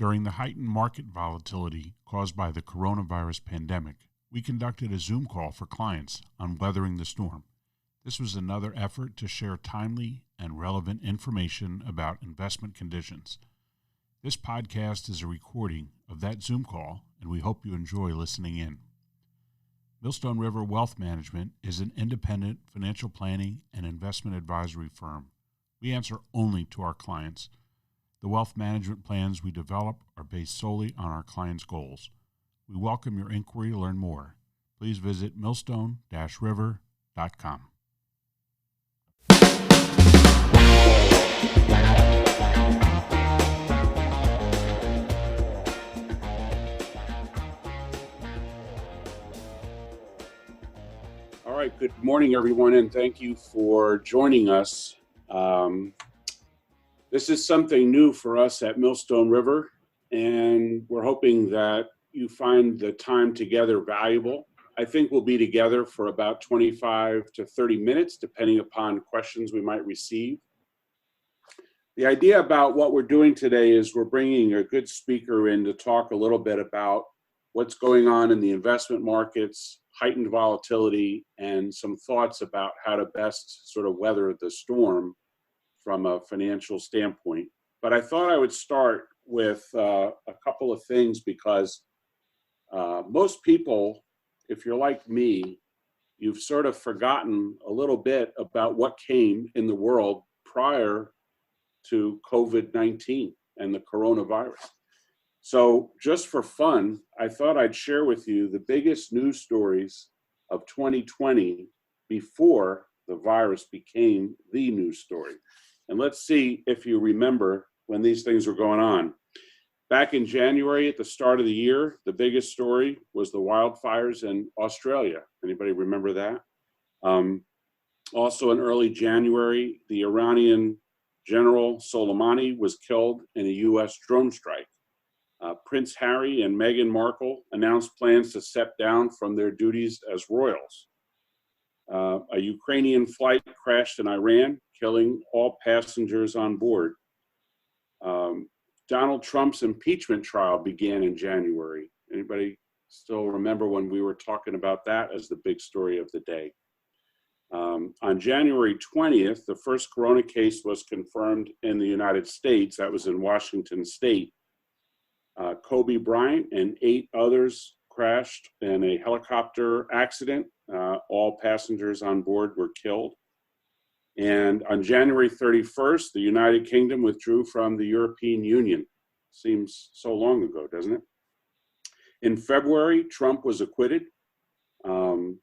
During the heightened market volatility caused by the coronavirus pandemic, we conducted a Zoom call for clients on weathering the storm. This was another effort to share timely and relevant information about investment conditions. This podcast is a recording of that Zoom call, and we hope you enjoy listening in. Millstone River Wealth Management is an independent financial planning and investment advisory firm. We answer only to our clients. The wealth management plans we develop are based solely on our clients' goals. We welcome your inquiry to learn more. Please visit millstone-river.com. All right, good morning, everyone, and thank you for joining us. This is something new for us at Millstone River, and we're hoping that you find the time together valuable. I think we'll be together for about 25 to 30 minutes, depending upon questions we might receive. The idea about what we're doing today is we're bringing a good speaker in to talk a little bit about what's going on in the investment markets, heightened volatility, and some thoughts about how to best sort of weather the storm from a financial standpoint. But I thought I would start with a couple of things because most people, if you're like me, you've sort of forgotten a little bit about what came in the world prior to COVID-19 and the coronavirus. So just for fun, I thought I'd share with you the biggest news stories of 2020 before the virus became the news story. And let's see if you remember when these things were going on. Back in January, at the start of the year, the biggest story was the wildfires in Australia. Anybody remember that? Also in early January, the Iranian General Soleimani was killed in a U.S. drone strike. Prince Harry and Meghan Markle announced plans to step down from their duties as royals. A Ukrainian flight crashed in Iran, killing all passengers on board. Donald Trump's impeachment trial began in January. Anybody still remember when we were talking about that as the big story of the day? On January 20th, the first corona case was confirmed in the United States. That was in Washington State. Kobe Bryant and 8 others crashed in a helicopter accident. All passengers on board were killed. And on January 31st, the United Kingdom withdrew from the European Union. Seems so long ago, doesn't it? In February, Trump was acquitted. On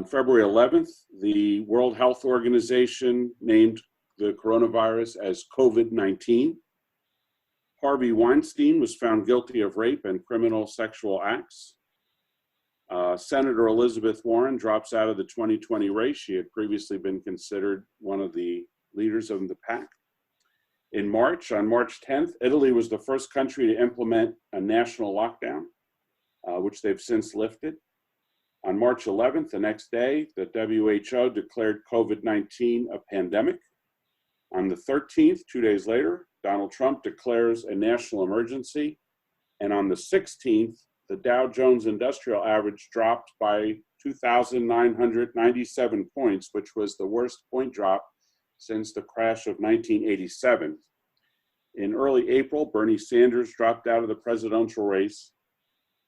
February 11th, the World Health Organization named the coronavirus as COVID-19. Harvey Weinstein was found guilty of rape and criminal sexual acts. Senator Elizabeth Warren drops out of the 2020 race. She had previously been considered one of the leaders of the pack. In March, on March 10th, Italy was the first country to implement a national lockdown, which they've since lifted. On March 11th, the next day, the WHO declared COVID-19 a pandemic. On the 13th, 2 days later, Donald Trump declares a national emergency. And on the 16th, the Dow Jones Industrial Average dropped by 2,997 points, which was the worst point drop since the crash of 1987. In early April, Bernie Sanders dropped out of the presidential race.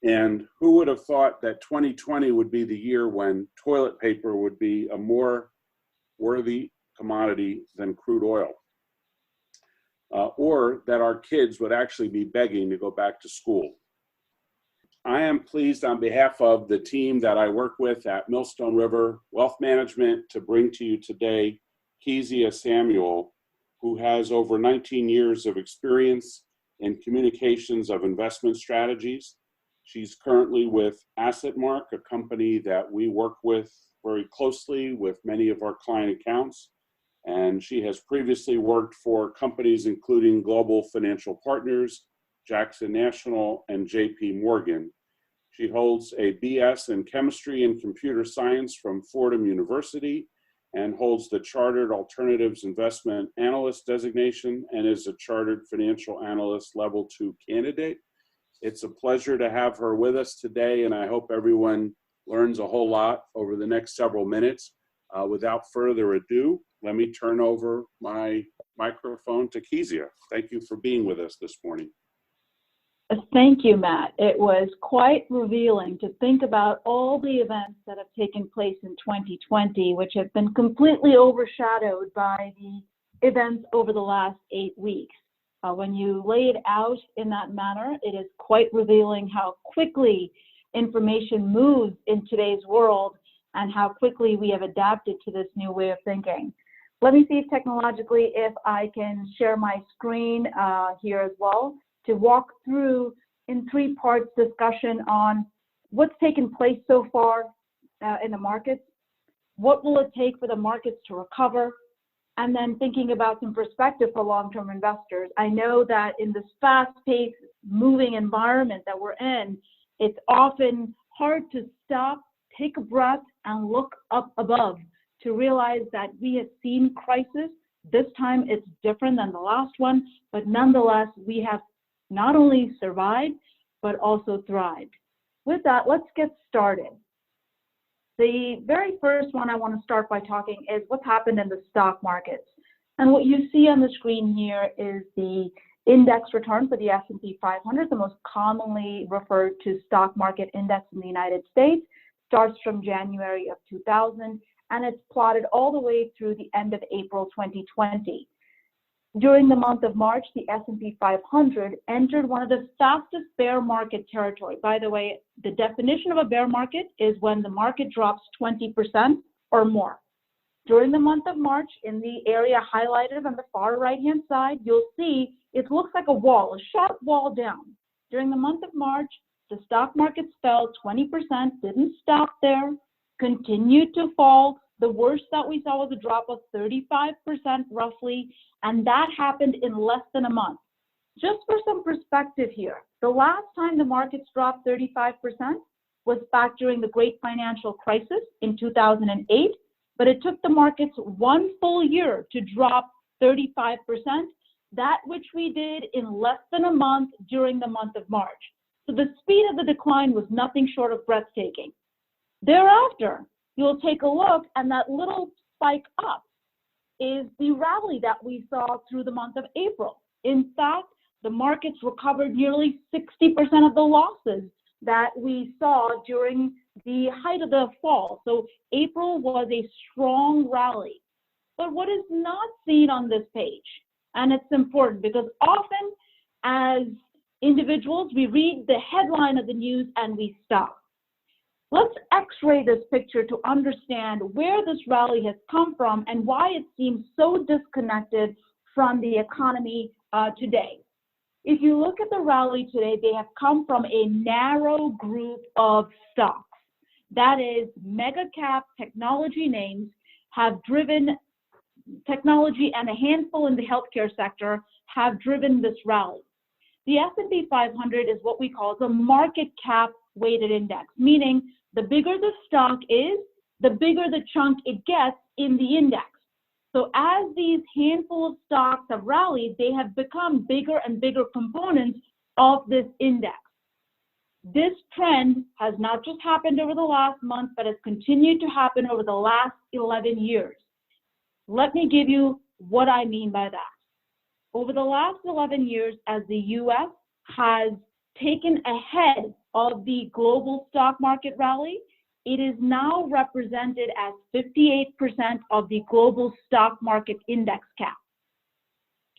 And who would have thought that 2020 would be the year when toilet paper would be a more worthy commodity than crude oil? Or that our kids would actually be begging to go back to school. I am pleased on behalf of the team that I work with at Millstone River Wealth Management to bring to you today Kezia Samuel, who has over 19 years of experience in communications of investment strategies. She's currently with AssetMark, a company that we work with very closely with many of our client accounts. And she has previously worked for companies including Global Financial Partners, Jackson National, and JP Morgan. She holds a BS in chemistry and computer science from Fordham University and holds the Chartered Alternatives Investment Analyst designation and is a Chartered Financial Analyst Level 2 candidate. It's a pleasure to have her with us today, and I hope everyone learns a whole lot over the next several minutes. Without further ado, let me turn over my microphone to Kezia. Thank you for being with us this morning. Thank you, Matt. It was quite revealing to think about all the events that have taken place in 2020, which have been completely overshadowed by the events over the last 8 weeks. When you lay it out in that manner, it is quite revealing how quickly information moves in today's world and how quickly we have adapted to this new way of thinking. Let me see if technologically, if I can share my screen here as well to walk through in 3 parts discussion on what's taken place so far in the markets, what will it take for the markets to recover, and then thinking about some perspective for long-term investors. I know that in this fast-paced, moving environment that we're in, it's often hard to stop, take a breath, and look up above to realize that we have seen crisis. This time it's different than the last one, but nonetheless, we have not only survived, but also thrived. With that, let's get started. The very first one I want to start by talking is what's happened in the stock markets. And what you see on the screen here is the index return for the S&P 500, the most commonly referred to stock market index in the United States, starts from January of 2000, and it's plotted all the way through the end of April 2020. During the month of March, the S&P 500 entered one of the fastest bear market territory. By the way, the definition of a bear market is when the market drops 20% or more. During the month of March, in the area highlighted on the far right-hand side, you'll see it looks like a wall, a sharp wall down. During the month of March, the stock markets fell 20%, didn't stop there, continued to fall. The worst that we saw was a drop of 35% roughly, and that happened in less than a month. Just for some perspective here, the last time the markets dropped 35% was back during the Great Financial Crisis in 2008, but it took the markets 1 full year to drop 35%, that which we did in less than a month during the month of March. So the speed of the decline was nothing short of breathtaking. Thereafter, you'll take a look, and that little spike up is the rally that we saw through the month of April. In fact, the markets recovered nearly 60% of the losses that we saw during the height of the fall. So April was a strong rally. But what is not seen on this page, and it's important because often as individuals, we read the headline of the news and we stop. Let's x-ray this picture to understand where this rally has come from and why it seems so disconnected from the economy today. If you look at the rally today, they have come from a narrow group of stocks. That is, mega cap technology names have driven technology, and a handful in the healthcare sector have driven this rally. The S&P 500 is what we call the market cap weighted index, meaning the bigger the stock is, the bigger the chunk it gets in the index. So as these handful of stocks have rallied, they have become bigger and bigger components of this index. This trend has not just happened over the last month, but has continued to happen over the last 11 years. Let me give you what I mean by that. Over the last 11 years, as the U.S. has taken ahead of the global stock market rally, it is now represented as 58% of the global stock market index cap.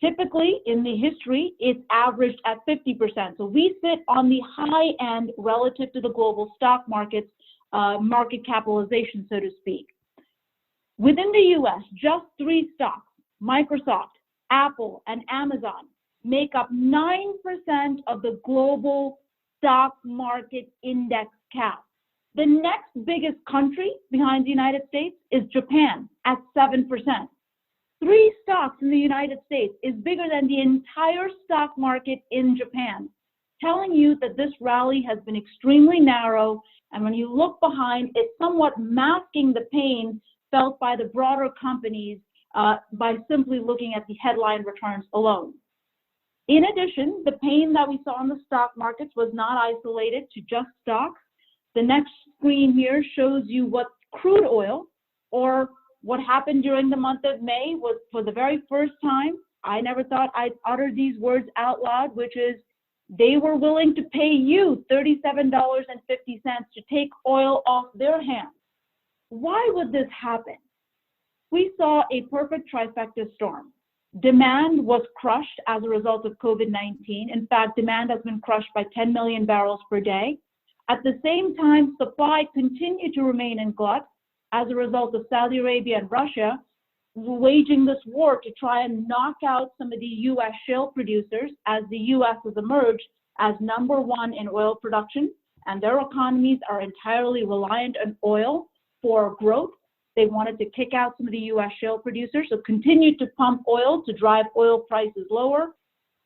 Typically, in the history, it's averaged at 50%. So we sit on the high end relative to the global stock market's market capitalization, so to speak. Within the U.S., just 3 stocks, Microsoft, Apple, and Amazon, make up 9% of the global stock market index cap. The next biggest country behind the United States is Japan at 7%. 3 stocks in the United States is bigger than the entire stock market in Japan, telling you that this rally has been extremely narrow, and when you look behind, it's somewhat masking the pain felt by the broader companies by simply looking at the headline returns alone. In addition, the pain that we saw in the stock markets was not isolated to just stocks. The next screen here shows you what crude oil, or what happened during the month of May, was for the very first time. I never thought I'd utter these words out loud, which is they were willing to pay you $37.50 to take oil off their hands. Why would this happen? We saw a perfect trifecta storm. Demand was crushed as a result of COVID-19. In fact, demand has been crushed by 10 million barrels per day. At the same time, supply continued to remain in glut as a result of Saudi Arabia and Russia waging this war to try and knock out some of the U.S. shale producers, as the U.S. has emerged as #1 in oil production, and their economies are entirely reliant on oil for growth. They wanted to kick out some of the U.S. shale producers, so continued to pump oil to drive oil prices lower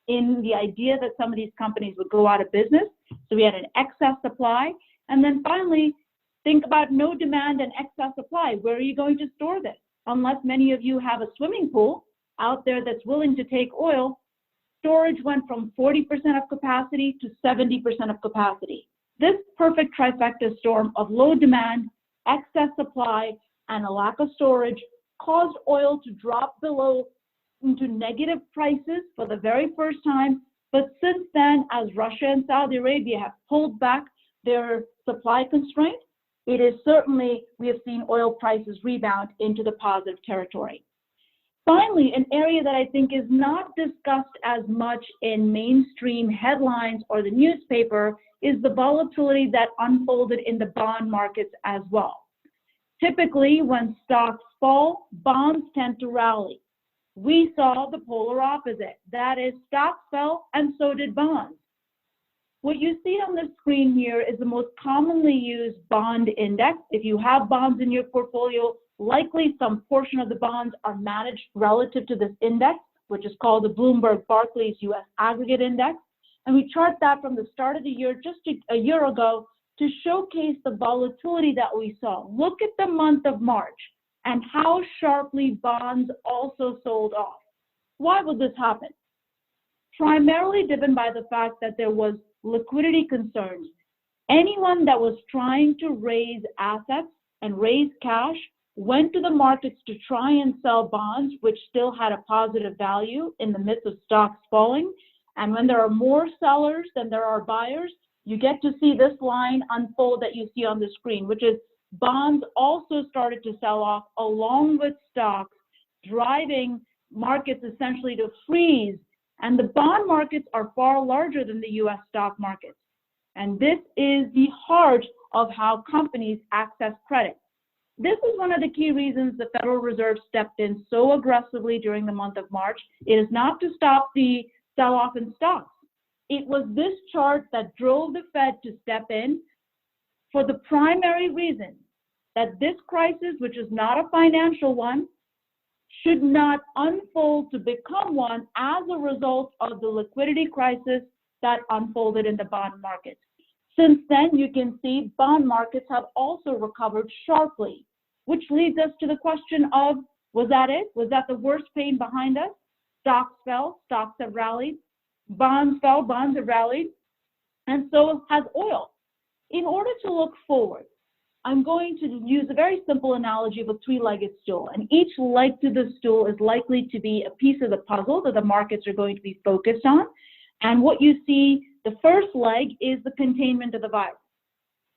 in the idea that some of these companies would go out of business. So we had an excess supply. And then finally, think about no demand and excess supply. Where are you going to store this? Unless many of you have a swimming pool out there that's willing to take oil, storage went from 40% of capacity to 70% of capacity. This perfect trifecta storm of low demand, excess supply, and a lack of storage caused oil to drop below into negative prices for the very first time. But since then, as Russia and Saudi Arabia have pulled back their supply constraint, it is certainly, we have seen oil prices rebound into the positive territory. Finally, an area that I think is not discussed as much in mainstream headlines or the newspaper is the volatility that unfolded in the bond markets as well. Typically, when stocks fall, bonds tend to rally. We saw the polar opposite. That is, stocks fell and so did bonds. What you see on the screen here is the most commonly used bond index. If you have bonds in your portfolio, likely some portion of the bonds are managed relative to this index, which is called the Bloomberg Barclays US Aggregate Index. And we chart that from the start of the year, just a year ago, to showcase the volatility that we saw. Look at the month of March and how sharply bonds also sold off. Why would this happen? Primarily driven by the fact that there was liquidity concerns. Anyone that was trying to raise assets and raise cash went to the markets to try and sell bonds, which still had a positive value in the midst of stocks falling. And when there are more sellers than there are buyers, you get to see this line unfold that you see on the screen, which is bonds also started to sell off along with stocks, driving markets essentially to freeze. And the bond markets are far larger than the US stock markets. And this is the heart of how companies access credit. This is one of the key reasons the Federal Reserve stepped in so aggressively during the month of March. It is not to stop the sell-off in stocks. It was this chart that drove the Fed to step in for the primary reason that this crisis, which is not a financial one, should not unfold to become one as a result of the liquidity crisis that unfolded in the bond markets. Since then, you can see bond markets have also recovered sharply, which leads us to the question of, was that it? Was that the worst pain behind us? Stocks fell, stocks have rallied. Bonds fell, bonds have rallied. And so has oil. In order to look forward, I'm going to use a very simple analogy of a three-legged stool. And each leg to the stool is likely to be a piece of the puzzle that the markets are going to be focused on. And what you see, the first leg is the containment of the virus.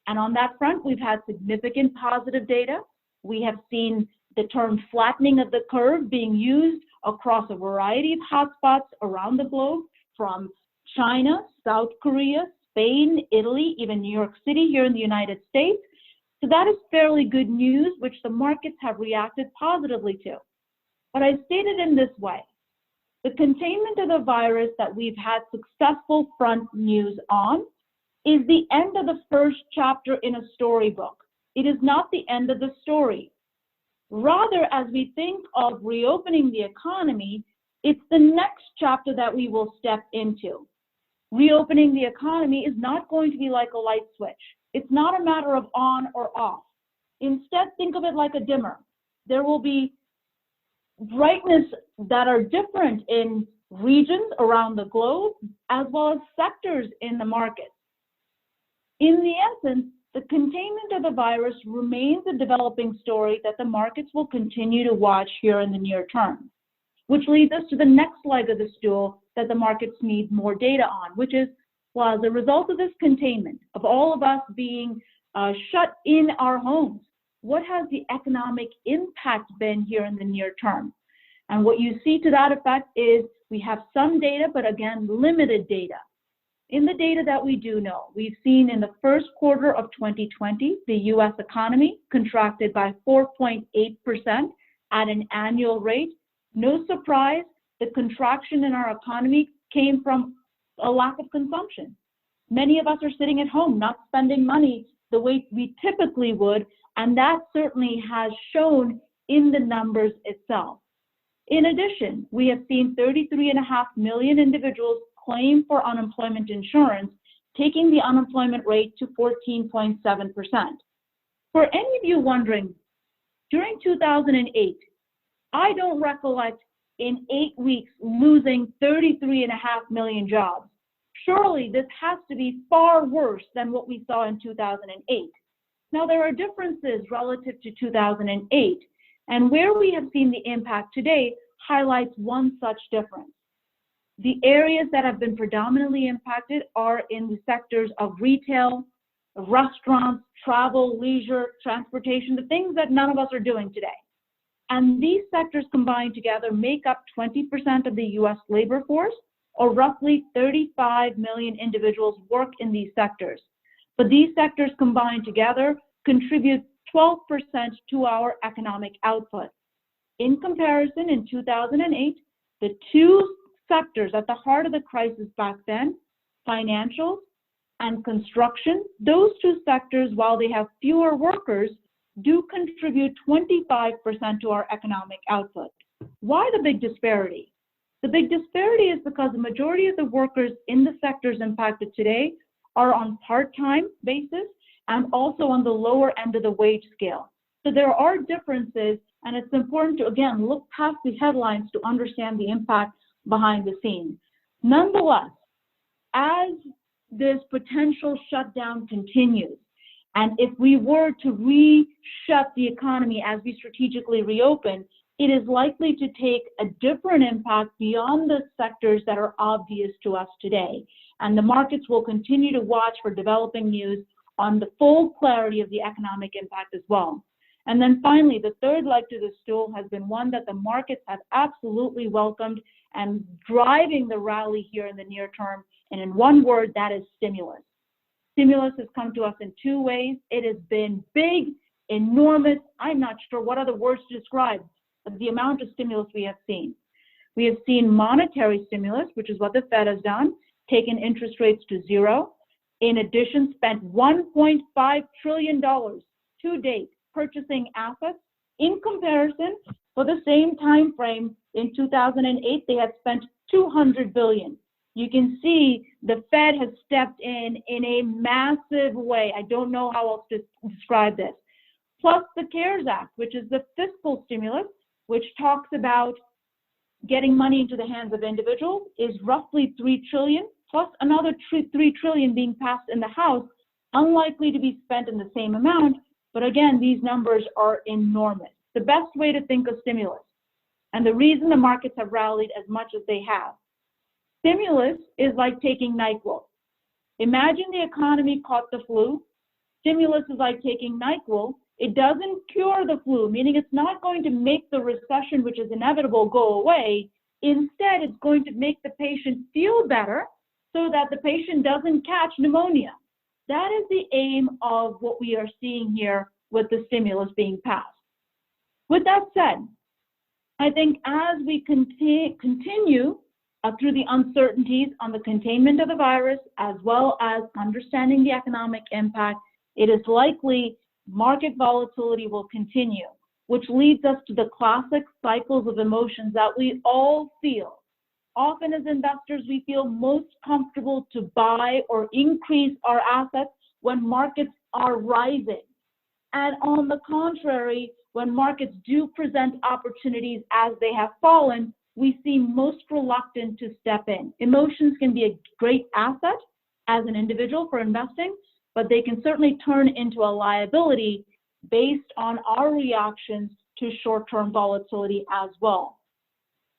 And on that front, we've had significant positive data. We have seen the term flattening of the curve being used across a variety of hotspots around the globe, from China, South Korea, Spain, Italy, even New York City here in the United States. So that is fairly good news, which the markets have reacted positively to. But I stated in this way, the containment of the virus that we've had successful front news on is the end of the first chapter in a storybook. It is not the end of the story. Rather, as we think of reopening the economy, it's the next chapter that we will step into. Reopening the economy is not going to be like a light switch. It's not a matter of on or off. Instead, think of it like a dimmer. There will be brightness that are different in regions around the globe, as well as sectors in the market. In the essence, the containment of the virus remains a developing story that the markets will continue to watch here in the near term, which leads us to the next leg of the stool that the markets need more data on, which is, well, as a result of this containment, of all of us being shut in our homes, what has the economic impact been here in the near term? And what you see to that effect is we have some data, but again, limited data. In the data that we do know, we've seen in the first quarter of 2020, the US economy contracted by 4.8% at an annual rate. No surprise, the contraction in our economy came from a lack of consumption. Many of us are sitting at home, not spending money the way we typically would, and that certainly has shown in the numbers itself. In addition, we have seen 33.5 million individuals claim for unemployment insurance, taking the unemployment rate to 14.7%. For any of you wondering, during 2008, I don't recollect in 8 weeks losing 33.5 million jobs. Surely this has to be far worse than what we saw in 2008. Now, there are differences relative to 2008, and where we have seen the impact today highlights one such difference. The areas that have been predominantly impacted are in the sectors of retail, restaurants, travel, leisure, transportation, the things that none of us are doing today. And these sectors combined together make up 20% of the US labor force, or roughly 35 million individuals work in these sectors. But these sectors combined together contribute 12% to our economic output. In comparison, in 2008, the two sectors at the heart of the crisis back then, financials and construction, those two sectors, while they have fewer workers, do contribute 25% to our economic output. Why the big disparity? The big disparity is because the majority of the workers in the sectors impacted today are on part-time basis and also on the lower end of the wage scale. So there are differences, and it's important to, again, look past the headlines to understand the impact behind the scenes. Nonetheless, as this potential shutdown continues, and if we were to re-shut the economy as we strategically reopen, it is likely to take a different impact beyond the sectors that are obvious to us today. And the markets will continue to watch for developing news on the full clarity of the economic impact as well. And then finally, the third leg to the stool has been one that the markets have absolutely welcomed and driving the rally here in the near term. And in one word, that is stimulus. Stimulus has come to us in two ways. It has been big, enormous. I'm not sure what other words to describe the amount of stimulus we have seen. We have seen monetary stimulus, which is what the Fed has done, taken interest rates to zero. In addition, spent $1.5 trillion to date purchasing assets. In comparison, for the same time frame in 2008, they had spent $200 billion. You can see the Fed has stepped in a massive way. I don't know how else to describe this. Plus the CARES Act, which is the fiscal stimulus, which talks about getting money into the hands of individuals, is roughly $3 trillion, plus another $3 trillion being passed in the House, unlikely to be spent in the same amount. But again, these numbers are enormous. The best way to think of stimulus, and the reason the markets have rallied as much as they have, stimulus is like taking NyQuil. Imagine the economy caught the flu. Stimulus is like taking NyQuil. It doesn't cure the flu, meaning it's not going to make the recession, which is inevitable, go away. Instead, it's going to make the patient feel better so that the patient doesn't catch pneumonia. That is the aim of what we are seeing here with the stimulus being passed. With that said, I think as we continue through the uncertainties on the containment of the virus, as well as understanding the economic impact, it is likely market volatility will continue, which leads us to the classic cycles of emotions that we all feel. Often as investors, we feel most comfortable to buy or increase our assets when markets are rising. And on the contrary, when markets do present opportunities as they have fallen, we seem most reluctant to step in. Emotions can be a great asset as an individual for investing, but they can certainly turn into a liability based on our reactions to short-term volatility as well.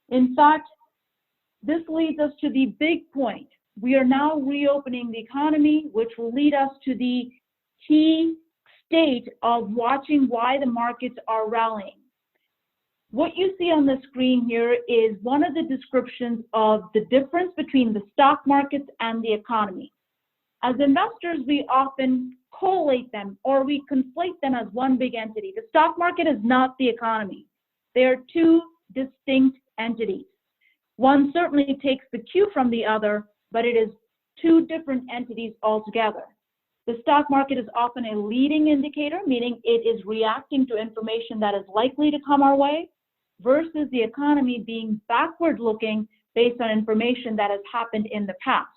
In fact, this leads us to the big point. We are now reopening the economy, which will lead us to the key state of watching why the markets are rallying. What you see on the screen here is one of the descriptions of the difference between the stock markets and the economy. As investors, we often collate them or we conflate them as one big entity. The stock market is not the economy. They are two distinct entities. One certainly takes the cue from the other, but it is two different entities altogether. The stock market is often a leading indicator, meaning it is reacting to information that is likely to come our way, versus the economy being backward-looking based on information that has happened in the past.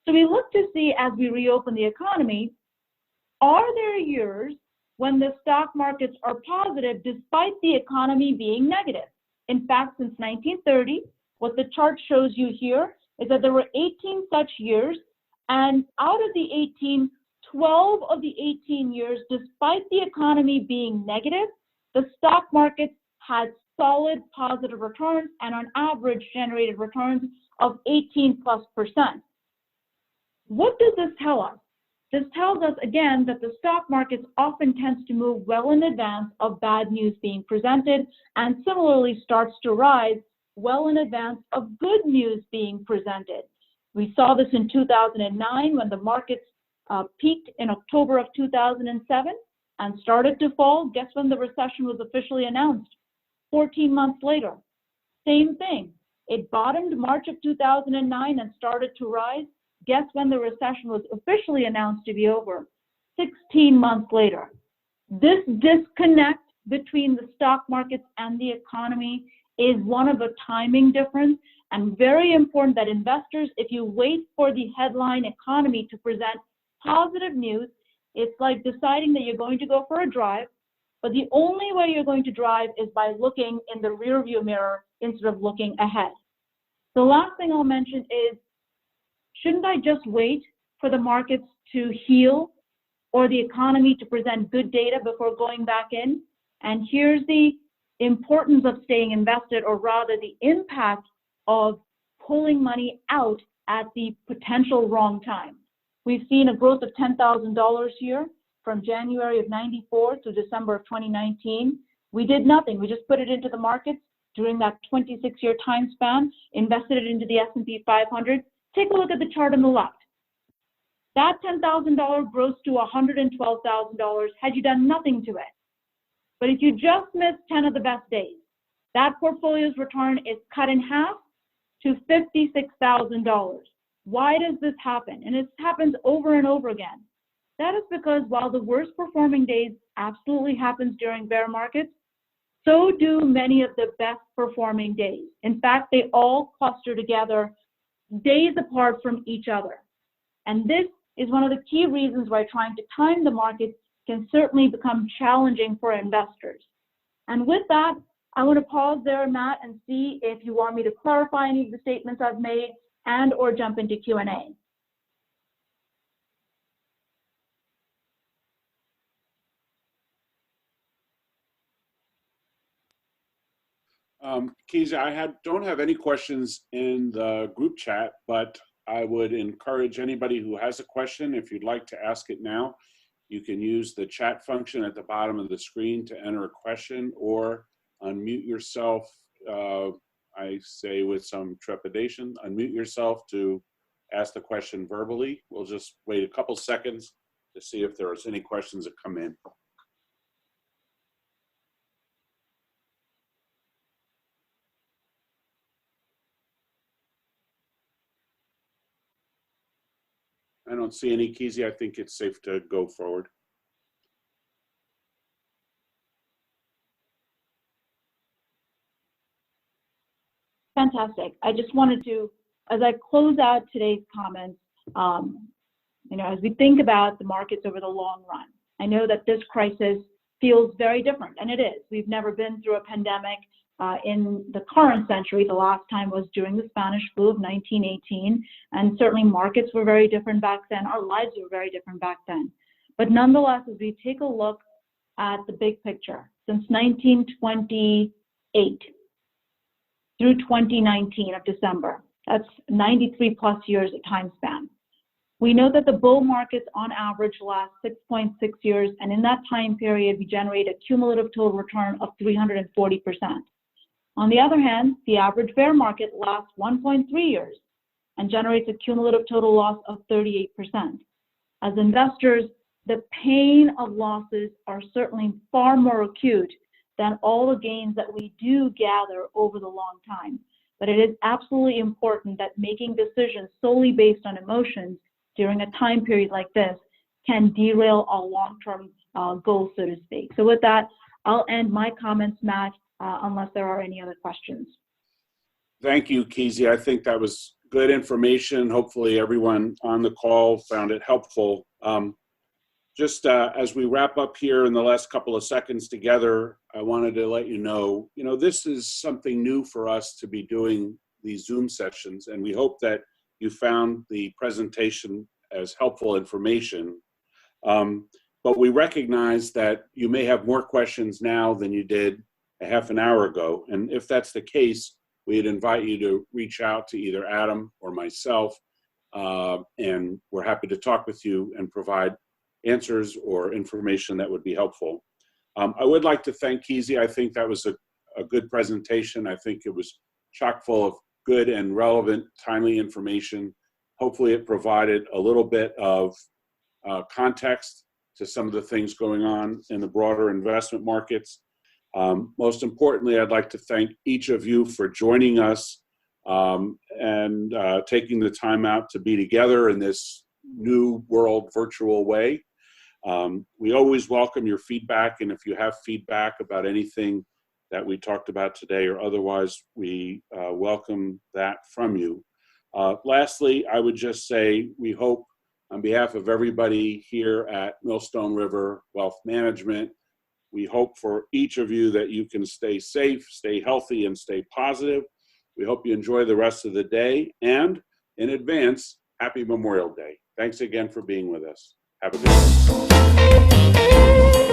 So we look to see, as we reopen the economy, are there years when the stock markets are positive despite the economy being negative? In fact, since 1930, what the chart shows you here is that there were 18 such years, and out of the 18, 12 of the 18 years, despite the economy being negative, the stock markets had solid positive returns and on average generated returns of 18+%. What does this tell us? This tells us again that the stock markets often tends to move well in advance of bad news being presented, and similarly starts to rise well in advance of good news being presented. We saw this in 2009 when the markets peaked in October of 2007 and started to fall. Guess when the recession was officially announced? 14 months later. Same thing. It bottomed March of 2009 and started to rise. Guess when the recession was officially announced to be over? 16 months later. This disconnect between the stock markets and the economy is one of a timing difference, and very important that investors, if you wait for the headline economy to present positive news, it's like deciding that you're going to go for a drive, but the only way you're going to drive is by looking in the rearview mirror instead of looking ahead. The last thing I'll mention is, shouldn't I just wait for the markets to heal or the economy to present good data before going back in? And here's the importance of staying invested, or rather the impact of pulling money out at the potential wrong time. We've seen a growth of $10,000 here from January of 94 to December of 2019. We did nothing. We just put it into the markets during that 26-year time span, invested it into the S&P 500. Take a look at the chart on the left. That $10,000 grows to $112,000 had you done nothing to it. But if you just missed 10 of the best days, that portfolio's return is cut in half to $56,000. Why does this happen? And it happens over and over again. That is because while the worst performing days absolutely happens during bear markets, so do many of the best performing days. In fact, they all cluster together days apart from each other. And this is one of the key reasons why trying to time the market can certainly become challenging for investors. And with that, I want to pause there, Matt, and see if you want me to clarify any of the statements I've made and or jump into Q&A. Kezia, I don't have any questions in the group chat, but I would encourage anybody who has a question, if you'd like to ask it now, you can use the chat function at the bottom of the screen to enter a question, or unmute yourself. I say with some trepidation, unmute yourself to ask the question verbally. We'll just wait a couple seconds to see if there's any questions that come in. I don't see any, Kezia. I think it's safe to go forward. Fantastic. I just wanted to, as I close out today's comments, as we think about the markets over the long run, I know that this crisis feels very different, and it is. We've never been through a pandemic in the current century. The last time was during the Spanish flu of 1918, and certainly markets were very different back then. Our lives were very different back then. But nonetheless, as we take a look at the big picture, since 1928 through 2019 of December, that's 93 plus years of time span. We know that the bull markets on average last 6.6 years, and in that time period, we generate a cumulative total return of 340%. On the other hand, the average bear market lasts 1.3 years and generates a cumulative total loss of 38%. As investors, the pain of losses are certainly far more acute than all the gains that we do gather over the long time. But it is absolutely important that making decisions solely based on emotions during a time period like this can derail our long-term goals, so to speak. So with that, I'll end my comments, Matt, unless there are any other questions. Thank you, Kezia. I think that was good information. Hopefully everyone on the call found it helpful. Just as we wrap up here in the last couple of seconds together, I wanted to let you know, this is something new for us to be doing these Zoom sessions, and we hope that you found the presentation as helpful information. But we recognize that you may have more questions now than you did a half an hour ago. And if that's the case, we'd invite you to reach out to either Adam or myself, and we're happy to talk with you and provide answers or information that would be helpful. I would like to thank Kezia. I think that was a good presentation. I think it was chock full of good and relevant, timely information. Hopefully it provided a little bit of context to some of the things going on in the broader investment markets. Most importantly, I'd like to thank each of you for joining us and taking the time out to be together in this new world virtual way. We always welcome your feedback, and if you have feedback about anything that we talked about today or otherwise, we welcome that from you. Lastly, I would just say we hope on behalf of everybody here at Millstone River Wealth Management, we hope for each of you that you can stay safe, stay healthy, and stay positive. We hope you enjoy the rest of the day, and in advance, happy Memorial Day. Thanks again for being with us. Have a good day.